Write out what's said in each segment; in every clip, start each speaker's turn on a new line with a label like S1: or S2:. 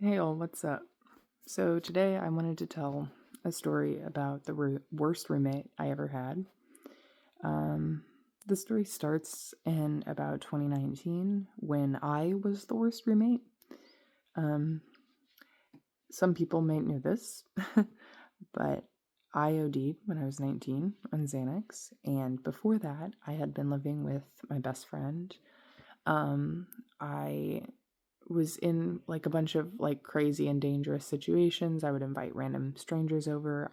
S1: Hey all, what's up? So today I wanted to tell a story about the worst roommate I ever had. Um, the story starts in about 2019 when I was the worst roommate. Um, some people may know this, but I OD'd when I was 19 on Xanax, and before that, I had been living with my best friend. I was in like a bunch of like crazy and dangerous situations. I would invite random strangers over,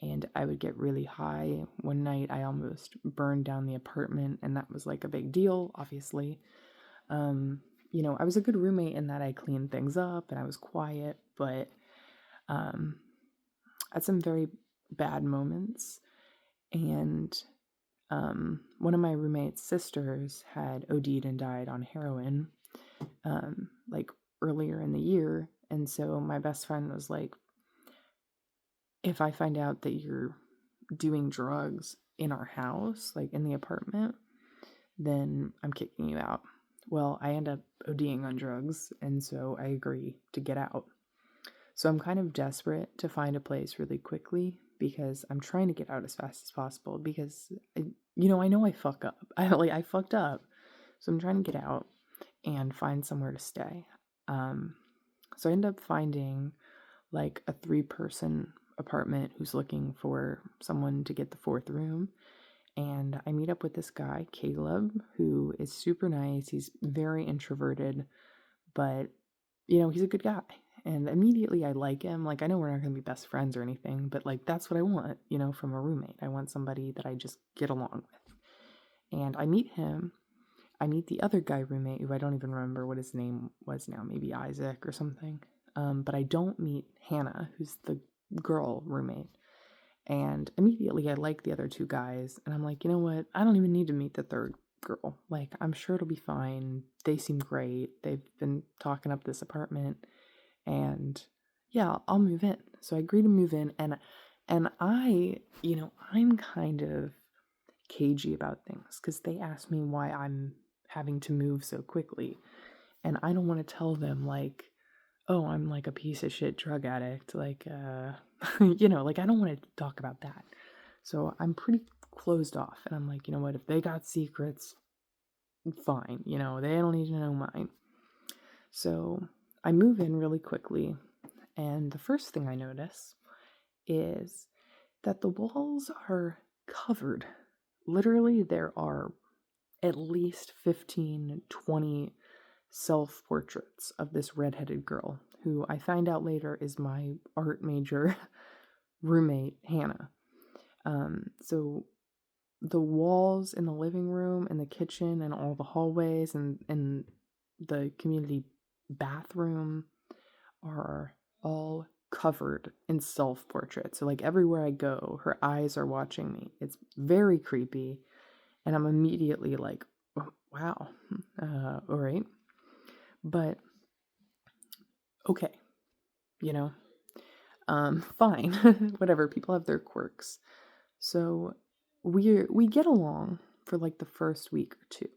S1: and I would get really high. One night I almost burned down the apartment, and that was like a big deal, obviously. Um, I was a good roommate in that I cleaned things up and I was quiet, but um, at some very bad moments. And one of my roommate's sisters had OD'd and died on heroin, like earlier in the year. And so my best friend was like, if I find out that you're doing drugs in our house, like in the apartment, then I'm kicking you out. Well, I end up ODing on drugs, and so I agree to get out. So I'm kind of desperate to find a place really quickly because I'm trying to get out as fast as possible because I know I fuck up. I fucked up. So I'm trying to get out and find somewhere to stay. Um so I end up finding like a 3-person apartment who's looking for someone to get the fourth room. And I meet up with this guy, Caleb, who is super nice. He's very introverted, but he's a good guy. And immediately I like him. Like, I know we're not going to be best friends or anything, but like, that's what I want, from a roommate. I want somebody that I just get along with. And I meet him. I meet the other guy roommate who I don't even remember what his name was now, maybe Isaac or something. But I don't meet Hannah, who's the girl roommate. And immediately I like the other two guys. And I'm like, you know what? I don't even need to meet the third girl. Like, I'm sure it'll be fine. They seem great. They've been talking up this apartment. And yeah, I'll move in. So I agree to move in. And I'm kind of cagey about things because they ask me why I'm having to move so quickly. And I don't want to tell them, like, oh, I'm like a piece of shit drug addict. Like, like I don't want to talk about that. So I'm pretty closed off. And I'm like, you know what? If they got secrets, fine. They don't need to know mine. So I move in really quickly. And the first thing I notice is that the walls are covered. Literally, there are at least 15, 20 self portraits of this redheaded girl who I find out later is my art major roommate, Hannah. So the walls in the living room and the kitchen and all the hallways and the community bathroom are all covered in self portraits. So, like, everywhere I go, her eyes are watching me. It's very creepy. And I'm immediately like, oh, wow, all right. But okay, you know, fine, whatever. People have their quirks. So we get along for like the first week or two.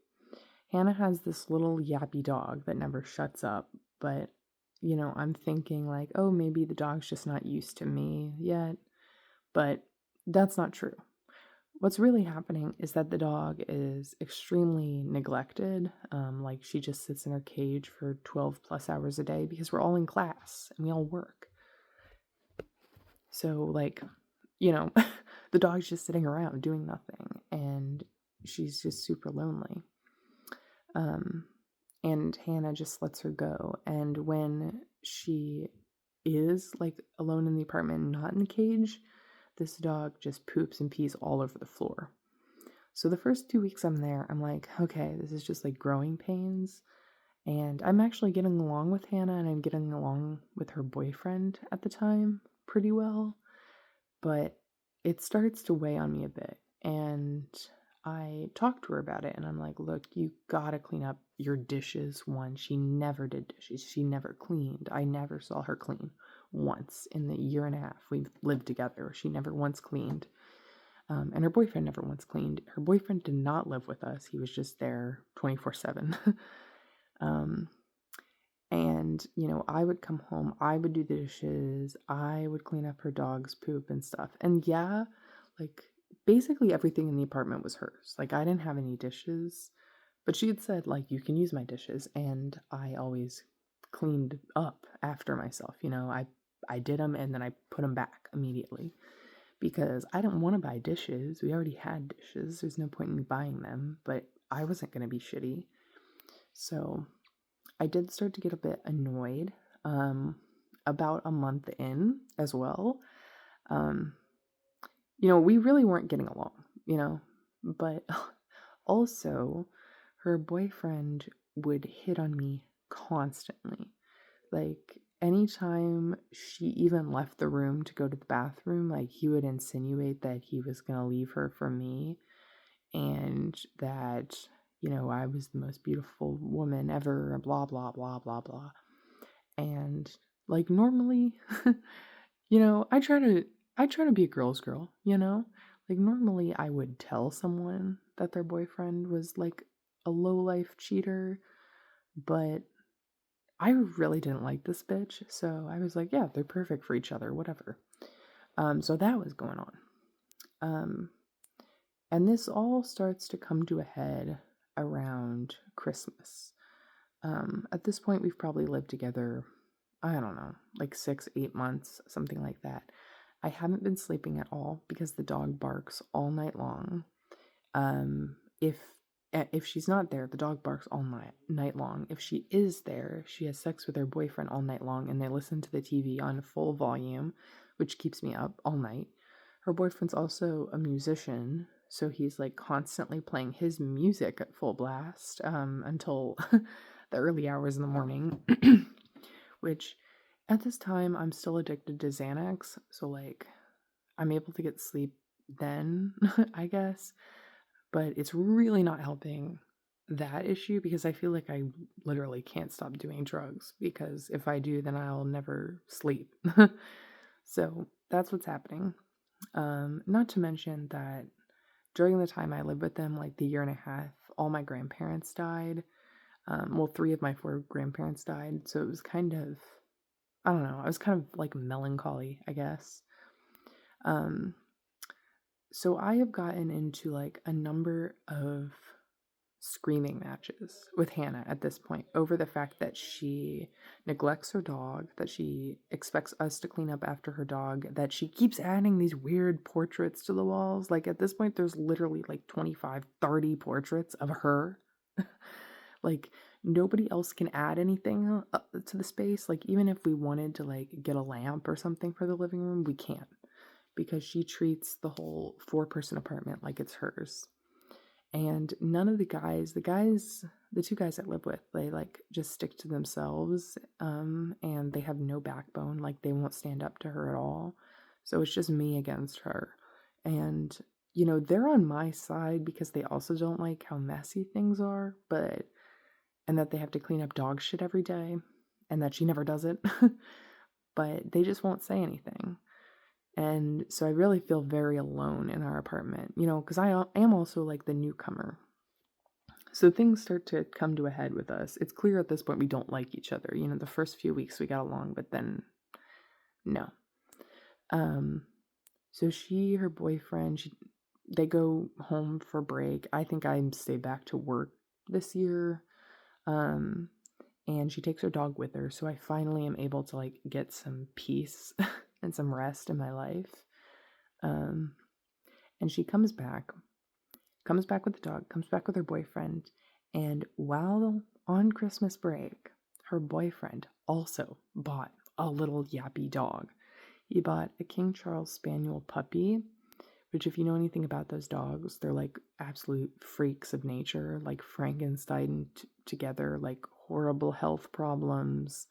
S1: Hannah has this little yappy dog that never shuts up, but I'm thinking like, oh, maybe the dog's just not used to me yet. But that's not true. What's really happening is that the dog is extremely neglected. Like, she just sits in her cage for 12 plus hours a day because we're all in class and we all work. So, like, the dog's just sitting around doing nothing and she's just super lonely. And Hannah just lets her go. And when she is like alone in the apartment, not in the cage, this dog just poops and pees all over the floor. So the first 2 weeks I'm there, I'm like, okay, this is just like growing pains. And I'm actually getting along with Hannah and I'm getting along with her boyfriend at the time pretty well. But it starts to weigh on me a bit. And I talked to her about it and I'm like, look, you gotta clean up your dishes. One, she never did dishes. She never cleaned. I never saw her clean once in the year and a half we've lived together. She never once cleaned. And her boyfriend never once cleaned. Her boyfriend did not live with us. He was just there 24/7. And And, I would come home, I would do the dishes, I would clean up her dog's poop and stuff. And yeah, like basically everything in the apartment was hers. Like I didn't have any dishes, but she had said, like, you can use my dishes. And I always cleaned up after myself. I did them and then I put them back immediately because I didn't want to buy dishes. We already had dishes. There's no point in me buying them, but I wasn't going to be shitty. So I did start to get a bit annoyed about a month in as well. Um, we really weren't getting along, but also her boyfriend would hit on me constantly. Like anytime she even left the room to go to the bathroom, like he would insinuate that he was going to leave her for me and that, I was the most beautiful woman ever, blah, blah, blah, blah, blah. And like normally, I try to be a girl's girl, Like normally I would tell someone that their boyfriend was like a low life cheater, but I really didn't like this bitch, so I was like, yeah, they're perfect for each other, whatever. So that was going on. Um, and this all starts to come to a head around Christmas. At this point, we've probably lived together, I don't know, like 6, 8 months, something like that. I haven't been sleeping at all because the dog barks all night long. Um, if if she's not there, the dog barks all night long. If she is there, she has sex with her boyfriend all night long, and they listen to the TV on full volume, which keeps me up all night. Her boyfriend's also a musician, so he's like constantly playing his music at full blast until the early hours in the morning, which at this time I'm still addicted to Xanax, so like I'm able to get sleep then, I guess, but it's really not helping that issue because I feel like I literally can't stop doing drugs because if I do, then I'll never sleep. So that's what's happening. Not to mention that during the time I lived with them, like the year and a half, all my grandparents died. Well, 3 of my 4 grandparents died. So it was kind of, I don't know, I was kind of like melancholy, I guess. Um, so I have gotten into like a number of screaming matches with Hannah at this point over the fact that she neglects her dog, that she expects us to clean up after her dog, that she keeps adding these weird portraits to the walls. Like at this point, there's literally like 25, 30 portraits of her. Like nobody else can add anything to the space. Like even if we wanted to like get a lamp or something for the living room, we can't because she treats the whole 4-person apartment like it's hers. And none of the 2 guys I live with, they like just stick to themselves, and they have no backbone. Like they won't stand up to her at all. So it's just me against her. And, they're on my side because they also don't like how messy things are, and that they have to clean up dog shit every day, and that she never does it. But they just won't say anything. And so I really feel very alone in our apartment, because I am also like the newcomer. So things start to come to a head with us. It's clear at this point we don't like each other. The first few weeks we got along, but then no. Um, so her boyfriend, they go home for break. I think I stay back to work this year. Um, and she takes her dog with her. So I finally am able to like get some peace and some rest in my life. And she comes back with the dog, comes back with her boyfriend, and while on Christmas break, her boyfriend also bought a little yappy dog. He bought a King Charles Spaniel puppy, which, if you know anything about those dogs, they're like absolute freaks of nature, like Frankenstein together, like horrible health problems.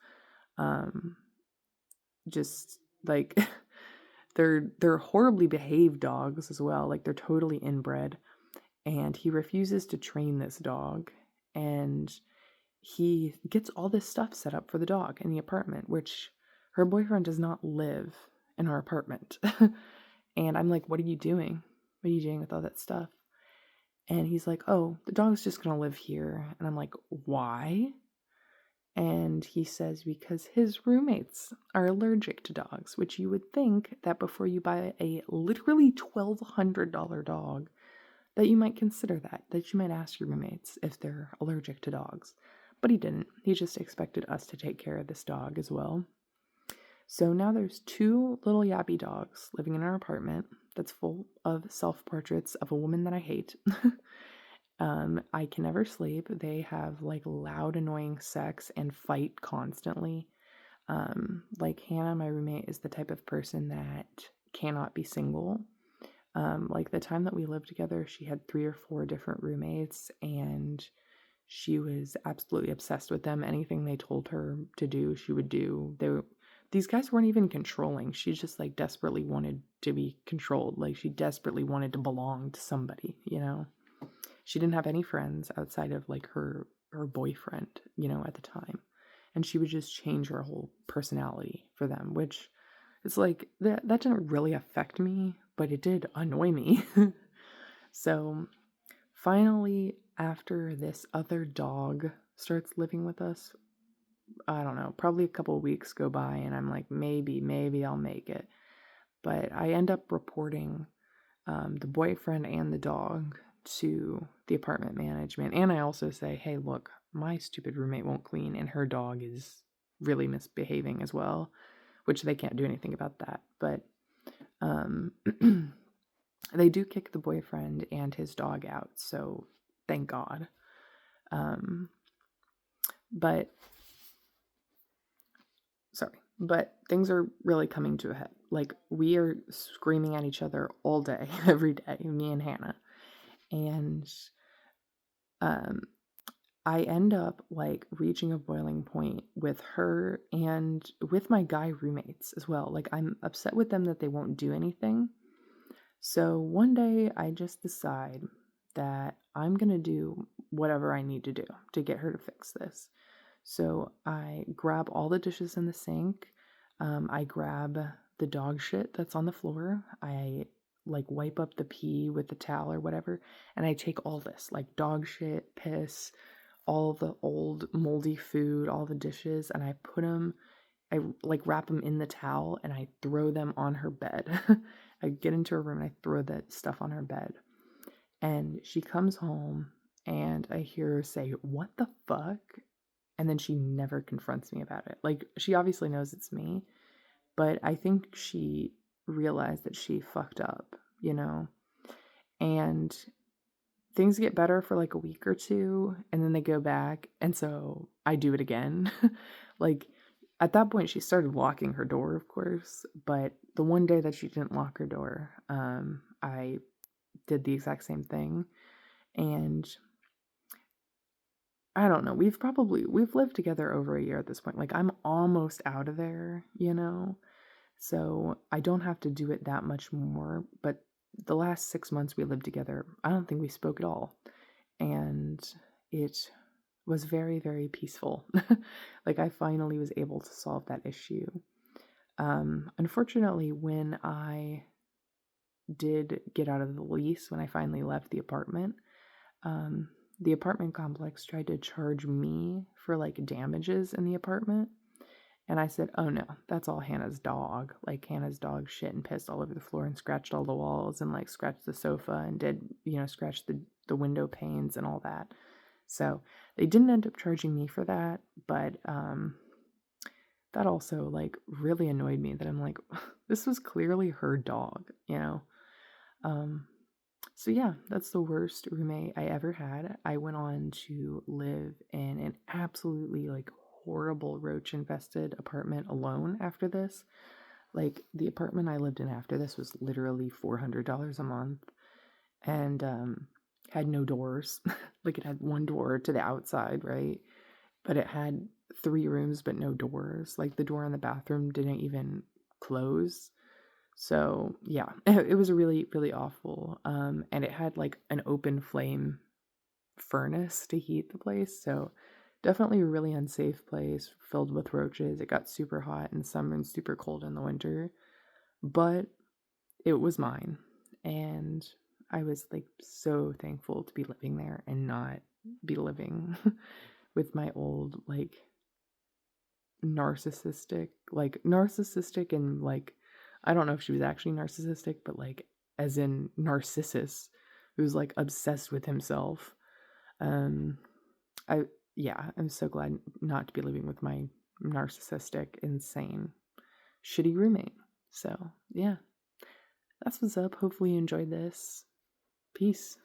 S1: Just like they're horribly behaved dogs as well. Like they're totally inbred. And he refuses to train this dog, and he gets all this stuff set up for the dog in the apartment, which her boyfriend does not live in our apartment. And I'm like, what are you doing? What are you doing with all that stuff? And he's like, oh, the dog's just gonna live here. And I'm like, why? And he says because his roommates are allergic to dogs, which you would think that before you buy a literally $1,200 dog, that you might consider that you might ask your roommates if they're allergic to dogs. But he didn't. He just expected us to take care of this dog as well. So now there's two little yappy dogs living in our apartment that's full of self-portraits of a woman that I hate. I can never sleep. They have like loud, annoying sex and fight constantly. Like Hannah, my roommate, is the type of person that cannot be single. Like the time that we lived together, she had 3 or 4 different roommates, and she was absolutely obsessed with them. Anything they told her to do, she would do. These guys weren't even controlling. She just like desperately wanted to be controlled. Like she desperately wanted to belong to somebody, you know? She didn't have any friends outside of like her boyfriend, you know, at the time. And she would just change her whole personality for them, which it's like that didn't really affect me, but it did annoy me. So finally, after this other dog starts living with us, I don't know, probably a couple of weeks go by, and I'm like, maybe I'll make it. But I end up reporting the boyfriend and the dog to the apartment management. And I also say, hey, look, my stupid roommate won't clean, and her dog is really misbehaving as well, which they can't do anything about that. But um, they do kick the boyfriend and his dog out, so thank God. Um, but but things are really coming to a head. Like we are screaming at each other all day, every day, me and Hannah. And um I end up like reaching a boiling point with her and with my guy roommates as well. Like I'm upset with them that they won't do anything. So one day I just decide that I'm going to do whatever I need to do to get her to fix this. So I grab all the dishes in the sink. I grab the dog shit that's on the floor. I like wipe up the pee with the towel or whatever. And I take all this like dog shit, piss, all the old moldy food, all the dishes, and I put them, I like wrap them in the towel and I throw them on her bed. I get into her room and I throw that stuff on her bed. And she comes home and I hear her say, "What the fuck?" And then she never confronts me about it. Like, she obviously knows it's me, but I think she realized that she fucked up, you know? And things get better for like a week or two, and then they go back. And so I do it again. Like, at that point, she started locking her door, of course. But the one day that she didn't lock her door, I did the exact same thing. And I don't know. We've lived together over a year at this point. Like I'm almost out of there, you know? So I don't have to do it that much more, but the last 6 months we lived together, I don't think we spoke at all. And it was very, very peaceful. Like I finally was able to solve that issue. Unfortunately, when I did get out of the lease, when I finally left the apartment, um, the apartment complex tried to charge me for like damages in the apartment. And I said, "Oh no, that's all Hannah's dog. Like Hannah's dog shit and pissed all over the floor and scratched all the walls and like scratched the sofa and did, scratch the window panes and all that." So they didn't end up charging me for that, but that also like really annoyed me that I'm like, this was clearly her dog, you know? Um, so yeah, that's the worst roommate I ever had. I went on to live in an absolutely like horrible roach infested apartment alone after this. Like the apartment I lived in after this was literally $400 a month and had no doors. Like it had one door to the outside, right? But it had 3 rooms but no doors. Like the door in the bathroom didn't even close. So yeah, it was really, really awful. And it had like an open flame furnace to heat the place. So definitely a really unsafe place filled with roaches. It got super hot in summer and super cold in the winter. But it was mine. And I was like so thankful to be living there and not be living with my old like narcissistic and like, I don't know if she was actually narcissistic, but like as in Narcissus, who's like obsessed with himself. Um, I yeah, I'm so glad not to be living with my narcissistic, insane, shitty roommate. So yeah, that's what's up. Hopefully you enjoyed this. Peace.